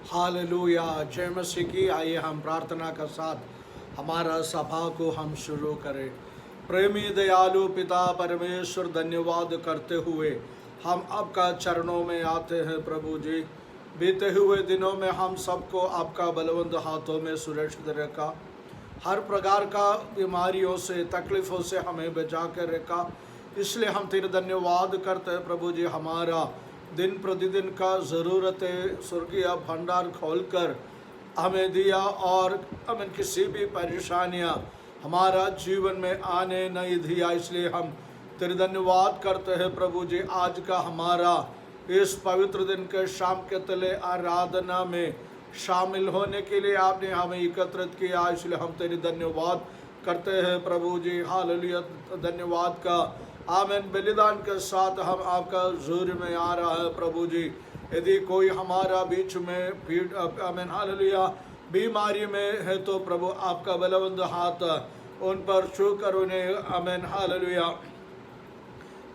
Hallelujah, जय मसीह की। आइए हम प्रार्थना के साथ हमारा सभा को हम शुरू करें। प्रेमी दयालु पिता परमेश्वर, धन्यवाद करते हुए हम आपका चरणों में आते हैं प्रभु जी। बीते हुए दिनों में हम सबको आपका बलवंत हाथों में सुरक्षित रखा, हर प्रकार का बीमारियों से तकलीफ़ों से हमें बचा कर रखा। इसलिए हम तेरे धन्यवाद करते हैं प्रभु जी। हमारा दिन प्रतिदिन का ज़रूरत स्वर्गीय भंडार खोलकर हमें दिया और हमें किसी भी परेशानियां हमारा जीवन में आने नहीं दिया। इसलिए हम तेरे धन्यवाद करते हैं प्रभु जी। आज का हमारा इस पवित्र दिन के शाम के तले आराधना में शामिल होने के लिए आपने हमें एकत्रित किया, इसलिए हम तेरे धन्यवाद करते हैं प्रभु जी। हालेलुया, धन्यवाद का आमीन बलिदान के साथ हम आपका हुजूर में आ रहा है प्रभु जी। यदि कोई हमारा बीच में पीड़ आमीन हालेलुया बीमारी में है तो प्रभु आपका बलवंत हाथ उन पर छू कर उन्हें आमीन हालेलुया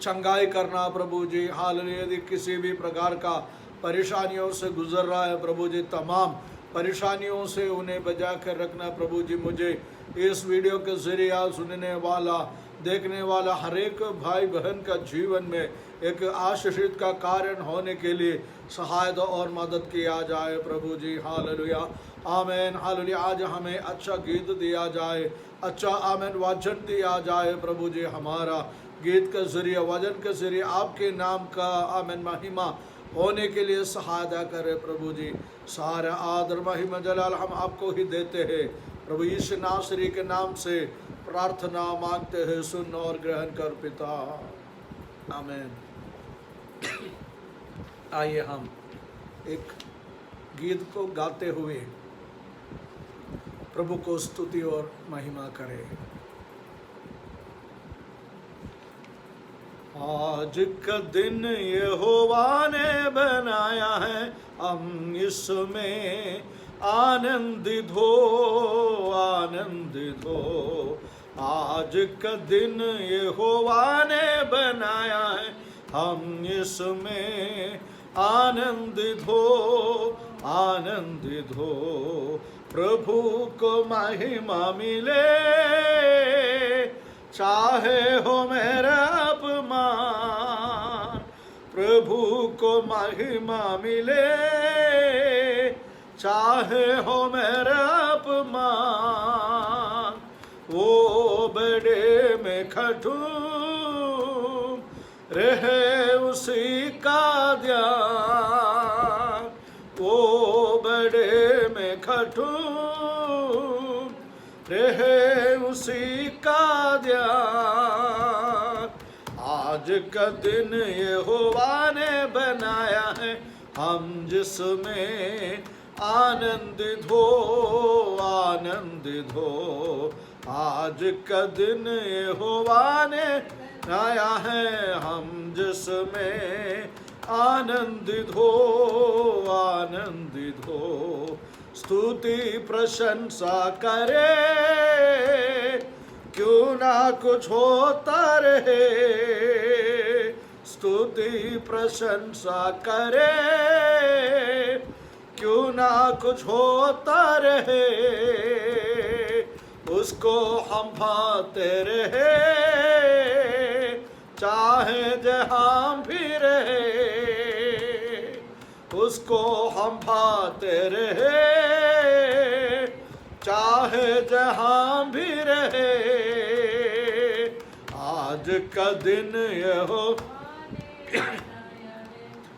चंगाई करना प्रभु जी। हालेलुया, यदि किसी भी प्रकार का परेशानियों से गुजर रहा है प्रभु जी, तमाम परेशानियों से उन्हें बचा कर रखना प्रभु जी। मुझे इस वीडियो के जरिए सुनने वाला देखने वाला हर एक भाई बहन का जीवन में एक आशीषित का कारण होने के लिए सहायता और मदद किया जाए प्रभु जी। हालेलुया आमीन हालेलुया। आज हमें अच्छा गीत दिया जाए, अच्छा आमीन वचन दिया जाए प्रभु जी। हमारा गीत के जरिए वचन के जरिए आपके नाम का आमीन महिमा होने के लिए सहायता करे प्रभु जी। सारा आदर महिमा जलाल हम आपको ही देते हैं प्रभु। यीशु नासरी के नाम से प्रार्थना मांगते हैं, सुन और ग्रहण कर पिता, आमीन। आइए हम एक गीत को गाते हुए प्रभु को स्तुति और महिमा करें। आज का दिन यहोवा ने बनाया है, हम इसमें आनंदित हो आनंदित हो। आज का दिन यहोवा ने बनाया है, हम इसमें आनंदित हो आनंदित हो। प्रभु को महिमा मिले, चाहे हो मेरा अपमान। प्रभु को महिमा मिले, चाहे हो मेरा अपमान। वो बड़े में खटूं रहे उसी का ध्यान। वो बड़े में खटूं रहे उसी का ध्यान। आज का दिन यहोवा ने बनाया है, हम जिसमें आनंदित हो आनंदित हो। आज का दिन यहोवा ने बनाया है, हम जिसमें आनंदित हो आनंदित हो। स्तुति प्रशंसा करे, क्यों ना कुछ होता रहे। स्तुति प्रशंसा करे, क्यों ना कुछ होता रहे। उसको हम पाते रहे, चाहे जहाँ भी रहे। उसको हम पाते रहे, चाहे जहाँ भी रहे। आज का दिन यहो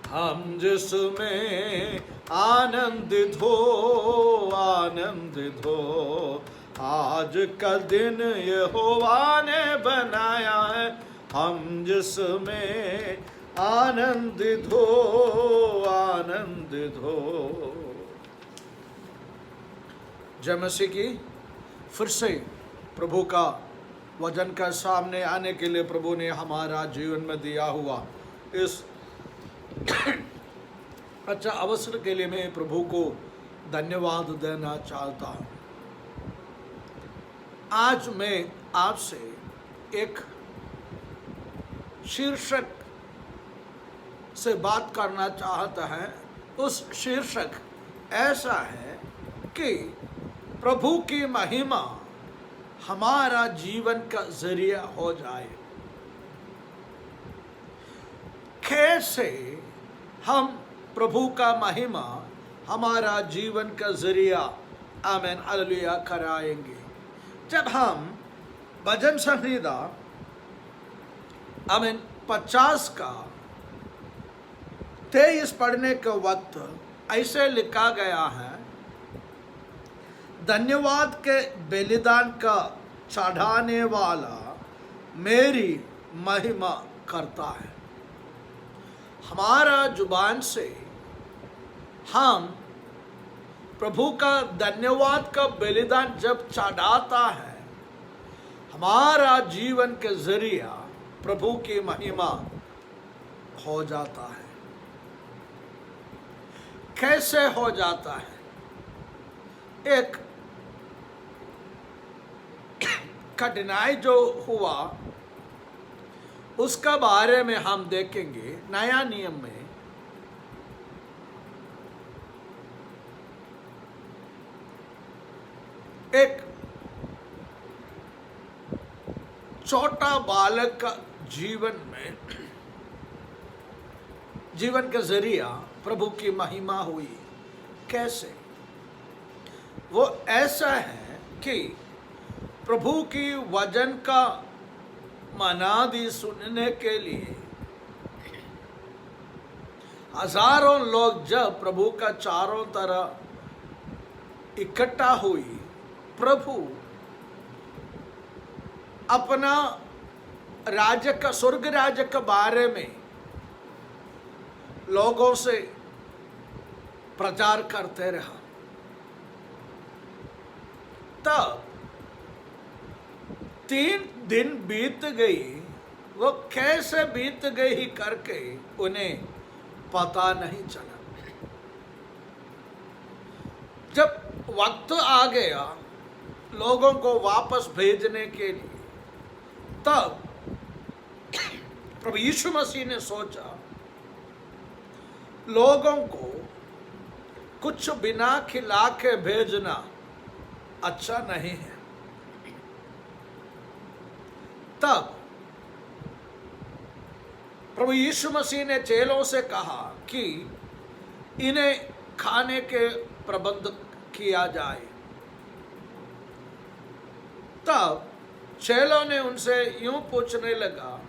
हम जिसमें आनंदित हो आनंदित हो। आज का दिन यहोवा ने बनाया है, हम जिसमें आनंदित हो आनंदित हो। जय मसीह की। फिर से प्रभु का वचन का सामने आने के लिए प्रभु ने हमारा जीवन में दिया हुआ इस अच्छा अवसर के लिए मैं प्रभु को धन्यवाद देना चाहता हूँ। आज मैं आपसे एक शीर्षक से बात करना चाहता है। उस शीर्षक ऐसा है कि प्रभु की महिमा हमारा जीवन का जरिया हो जाए। कैसे हम प्रभु का महिमा हमारा जीवन का जरिया आमीन हालेलुया कराएंगे? जब हम भजन संहिता आमीन 50 का 23 पढ़ने के वक्त ऐसे लिखा गया है, धन्यवाद के बलिदान का चढ़ाने वाला मेरी महिमा करता है। हमारा जुबान से हम प्रभु का धन्यवाद का बलिदान जब चढ़ाता है, हमारा जीवन के जरिया प्रभु की महिमा हो जाता है। कैसे हो जाता है? एक कठिनाई जो हुआ उसका बारे में हम देखेंगे। नया नियम में एक छोटा बालक का जीवन के जरिया प्रभु की महिमा हुई। कैसे? वो ऐसा है कि प्रभु की वचन का मनादी सुनने के लिए हजारों लोग जब प्रभु का चारों तरफ इकट्ठा हुई, प्रभु अपना राज्य का, स्वर्ग राज्य के बारे में लोगों से प्रचार करते रहा। तब 3 दिन बीत गई, वो कैसे बीत गई करके उन्हें पता नहीं चला। जब वक्त आ गया लोगों को वापस भेजने के लिए, तब प्रभु यीशु मसीह ने सोचा लोगों को कुछ बिना खिला के भेजना अच्छा नहीं है। तब प्रभु यीशु मसीह ने चेलों से कहा कि इन्हें खाने के प्रबंध किया जाए। तब चेलों ने उनसे यूं पूछने लगा,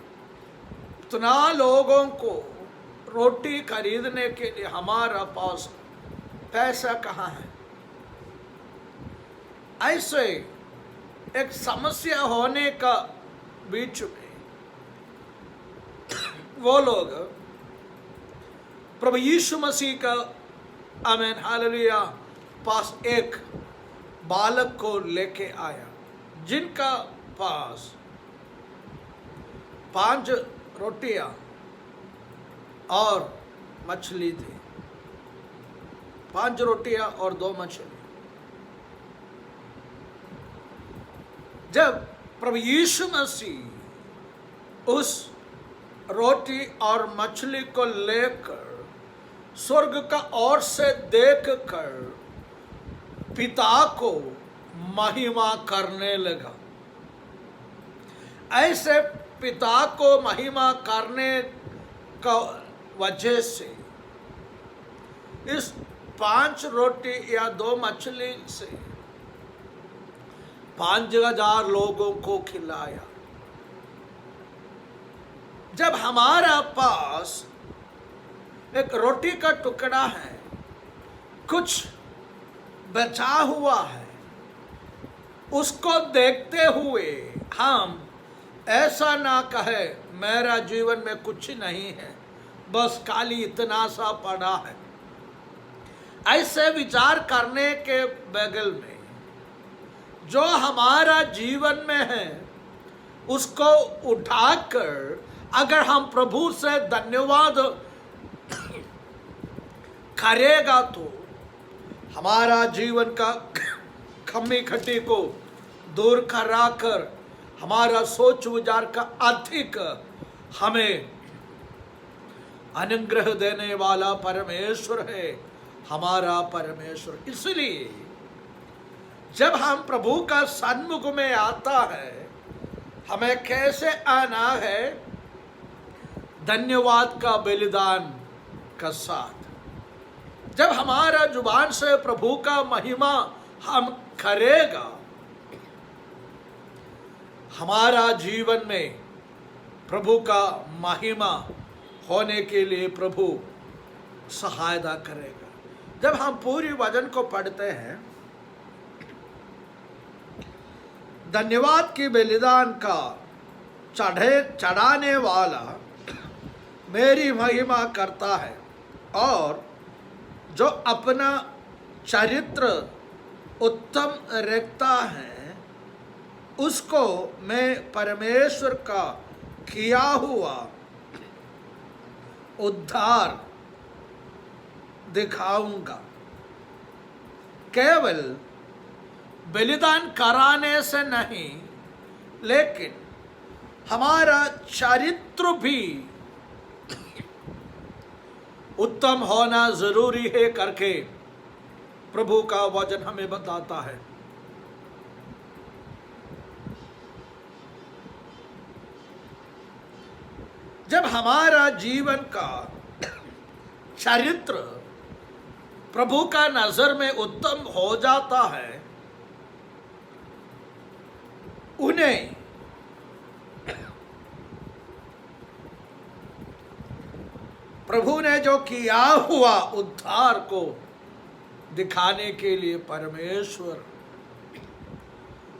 इतना लोगों को रोटी खरीदने के लिए हमारा पास पैसा कहाँ है? ऐसे एक समस्या होने का बीच में वो लोग प्रभु यीशु मसीह का आमीन हालेलुया पास एक बालक को लेके आया, जिनका पास 5 रोटियां और मछली थी। 5 रोटियां और 2 मछली। जब प्रभु यीशु मसीह उस रोटी और मछली को लेकर स्वर्ग का ओर से देखकर पिता को महिमा करने लगा, ऐसे पिता को महिमा करने का वजह से इस 5 रोटी या 2 मछली से 5000 लोगों को खिलाया। जब हमारा पास एक रोटी का टुकड़ा है, कुछ बचा हुआ है, उसको देखते हुए हम ऐसा ना कहे मेरा जीवन में कुछ नहीं है, बस खाली इतना सा पड़ा है। ऐसे विचार करने के बगल में जो हमारा जीवन में है उसको उठाकर अगर हम प्रभु से धन्यवाद करेगा तो हमारा जीवन का कमी खटी को दूर कराकर हमारा सोच विचार का अधिक हमें अनुग्रह देने वाला परमेश्वर है। हमारा परमेश्वर। इसलिए जब हम प्रभु का सन्मुख में आता है, हमें कैसे आना है? धन्यवाद का बलिदान का साथ। जब हमारा जुबान से प्रभु का महिमा हम करेगा, हमारा जीवन में प्रभु का महिमा होने के लिए प्रभु सहायता करेगा। जब हम पूरी वचन को पढ़ते हैं, धन्यवाद की बलिदान का चढ़ाने वाला मेरी महिमा करता है, और जो अपना चरित्र उत्तम रखता है, उसको मैं परमेश्वर का किया हुआ उद्धार दिखाऊंगा। केवल बलिदान कराने से नहीं, लेकिन हमारा चरित्र भी उत्तम होना जरूरी है करके प्रभु का वचन हमें बताता है। जब हमारा जीवन का चरित्र प्रभु का नजर में उत्तम हो जाता है, उन्हें प्रभु ने जो किया हुआ उद्धार को दिखाने के लिए परमेश्वर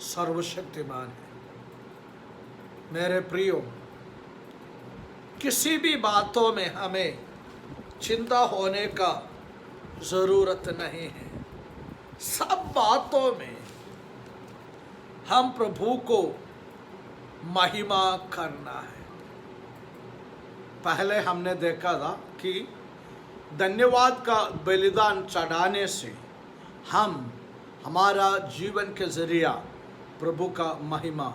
सर्वशक्तिमान है। मेरे प्रियो, किसी भी बातों में हमें चिंता होने का जरूरत नहीं है। सब बातों में हम प्रभु को महिमा करना है। पहले हमने देखा था कि धन्यवाद का बलिदान चढ़ाने से हमारा जीवन के जरिया प्रभु का महिमा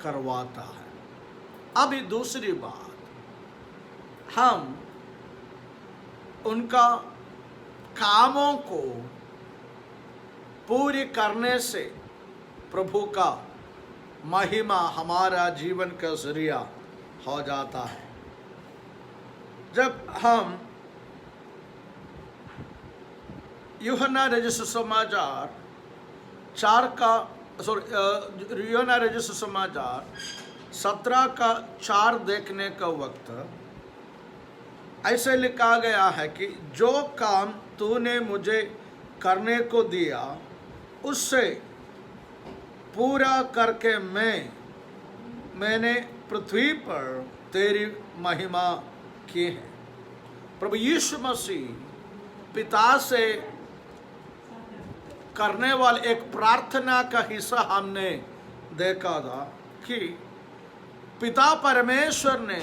करवाता है। अभी दूसरी बात, हम उनका कामों को पूरी करने से प्रभु का महिमा हमारा जीवन का जरिया हो जाता है। जब हम यूहन्ना रचित सुसमाचार 17 देखने का वक्त ऐसे लिखा गया है कि जो काम तूने मुझे करने को दिया, उससे पूरा करके मैंने पृथ्वी पर तेरी महिमा की है। प्रभु यीशु मसीह पिता से करने वाले एक प्रार्थना का हिस्सा हमने देखा था कि पिता परमेश्वर ने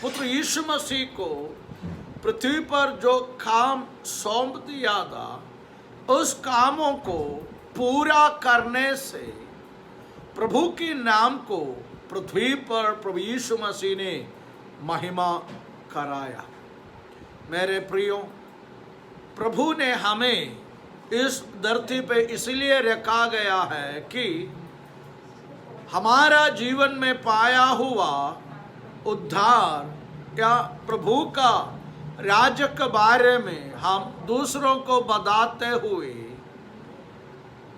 पुत्र यीशु मसीह को पृथ्वी पर जो काम सौंप दिया था, उस कामों को पूरा करने से प्रभु के नाम को पृथ्वी पर प्रभु यीशु मसीह ने महिमा कराया। मेरे प्रियो, प्रभु ने हमें इस धरती पे इसलिए रखा गया है कि हमारा जीवन में पाया हुआ उद्धार या प्रभु का राज्य के बारे में हम दूसरों को बताते हुए,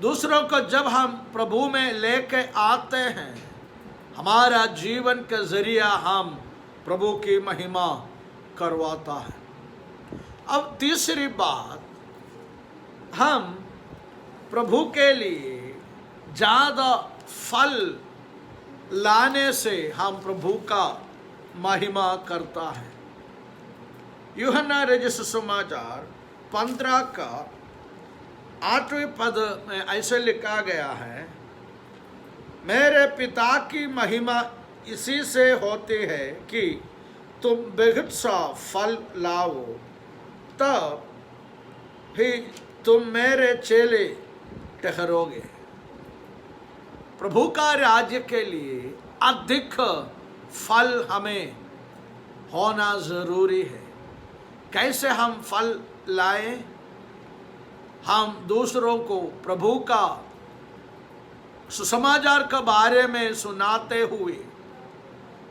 दूसरों को जब हम प्रभु में लेके आते हैं, हमारा जीवन के जरिया हम प्रभु की महिमा करवाता है। अब तीसरी बात, हम प्रभु के लिए ज़्यादा फल लाने से हम प्रभु का महिमा करता है। यूहन्ना रचित सुसमाचार 15 का 8वें पद में ऐसे लिखा गया है, मेरे पिता की महिमा इसी से होती है कि तुम बेहद सा फल लाओ, तब ही तुम मेरे चेले ठहरोगे। प्रभु का राज्य के लिए अधिक फल हमें होना जरूरी है। कैसे हम फल लाएं? हम दूसरों को प्रभु का सुसमाचार के बारे में सुनाते हुए,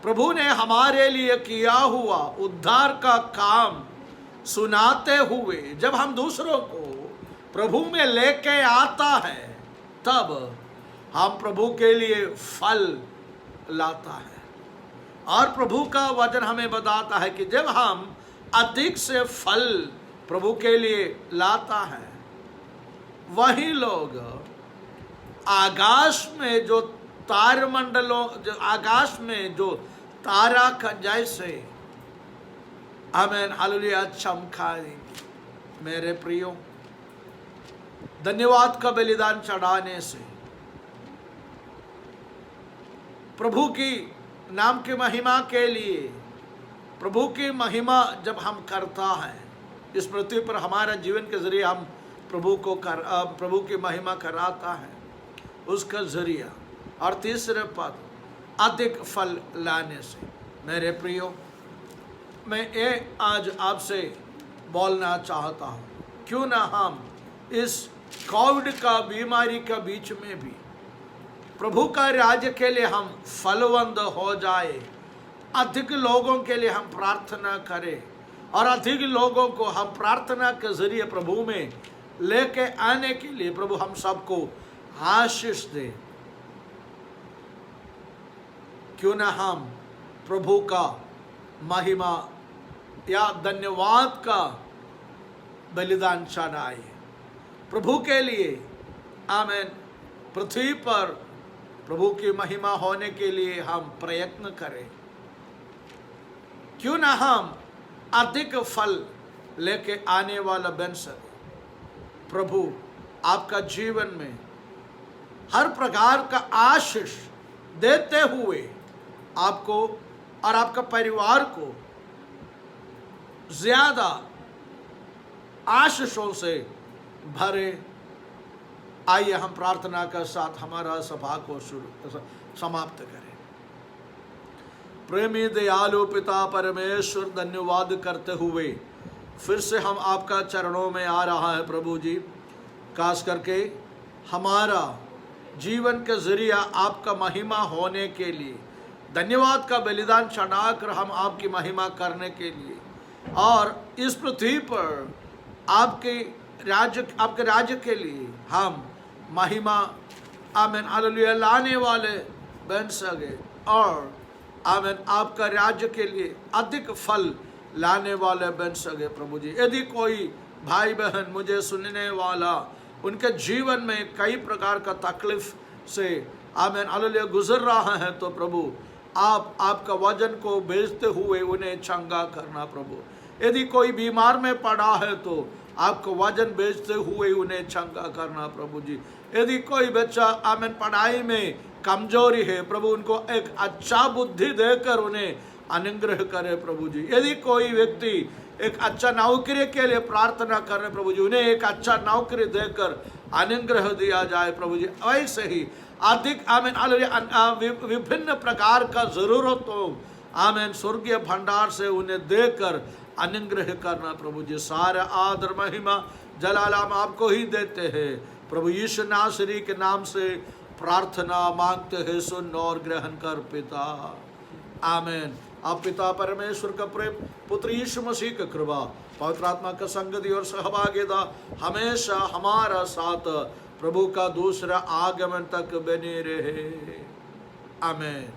प्रभु ने हमारे लिए किया हुआ उद्धार का काम सुनाते हुए जब हम दूसरों को प्रभु में लेके आता है, तब हम प्रभु के लिए फल लाता है। और प्रभु का वचन हमें बताता है कि जब हम अधिक से फल प्रभु के लिए लाता है, वही लोग आकाश में जो तारमंडलों, जो आकाश में जो तारा का जैसे आमीन हालेलुया चमकाएंगे। मेरे प्रियो, धन्यवाद का बलिदान चढ़ाने से प्रभु की नाम की महिमा के लिए, प्रभु की महिमा जब हम करता है इस पृथ्वी पर, हमारा जीवन के जरिए हम प्रभु की महिमा कराता है उसका जरिया। और तीसरे पद, अधिक फल लाने से। मेरे प्रियो, मैं ये आज आपसे बोलना चाहता हूँ, क्यों ना हम इस कोविड का बीमारी के बीच में भी प्रभु का राज्य के लिए हम फलवंत हो जाए, अधिक लोगों के लिए हम प्रार्थना करें और अधिक लोगों को हम प्रार्थना के जरिए प्रभु में लेके आने के लिए प्रभु हम सबको आशीष दे। क्यों ना हम प्रभु का महिमा या धन्यवाद का बलिदान चढ़ाए प्रभु के लिए। आमीन। पृथ्वी पर प्रभु की महिमा होने के लिए हम प्रयत्न करें। क्यों ना हम अधिक फल लेके आने वाला बन सके। प्रभु आपका जीवन में हर प्रकार का आशीष देते हुए आपको और आपका परिवार को ज्यादा आशीषों से भरे। आइए हम प्रार्थना के साथ हमारा सभा को समाप्त करें। प्रेमी दयालु पिता परमेश्वर, धन्यवाद करते हुए फिर से हम आपका चरणों में आ रहा है प्रभु जी। खास करके हमारा जीवन के जरिया आपका महिमा होने के लिए धन्यवाद का बलिदान चढ़ाकर हम आपकी महिमा करने के लिए और इस पृथ्वी पर आपके राज्य के लिए हम महिमा आमीन हालेलुया लाने वाले बन सके और आमीन आपका राज्य के लिए अधिक फल लाने वाले बन सके प्रभु जी। यदि कोई भाई बहन मुझे सुनने वाला उनके जीवन में कई प्रकार का तकलीफ से आमीन हालेलुया गुजर रहा है, तो प्रभु आप आपका वचन को भेजते हुए उन्हें चंगा करना प्रभु। यदि कोई बीमार में पड़ा है तो आपको वचन भेजते हुए उन्हें चंगा करना प्रभु जी। यदि कोई बच्चा आमीन पढ़ाई में कमजोरी है प्रभु, उनको एक अच्छा बुद्धि देकर उन्हें अनुग्रह करे प्रभु जी। यदि कोई व्यक्ति एक अच्छा नौकरी के लिए प्रार्थना कर रहे प्रभु जी, उन्हें एक अच्छा नौकरी देकर अनुग्रह दिया जाए प्रभु जी। वैसे ही अधिक आमीन हालेलुया विभिन्न प्रकार का जरूरत हो आमीन स्वर्गीय भंडार से उन्हें देकर अनुग्रह करना प्रभु जी। सारा आदर महिमा जलाल हम आपको ही देते हैं प्रभु। यीशु नासरी के नाम से प्रार्थना मांगते हैं, सुन और ग्रहण कर पिता, आमीन। आप पिता परमेश्वर का प्रेम, पुत्र यीशु मसीह का कृपा, पवित्र आत्मा का संगति और सहभागिता हमेशा हमारा साथ प्रभु का दूसरा आगमन तक बने रहे। आमीन।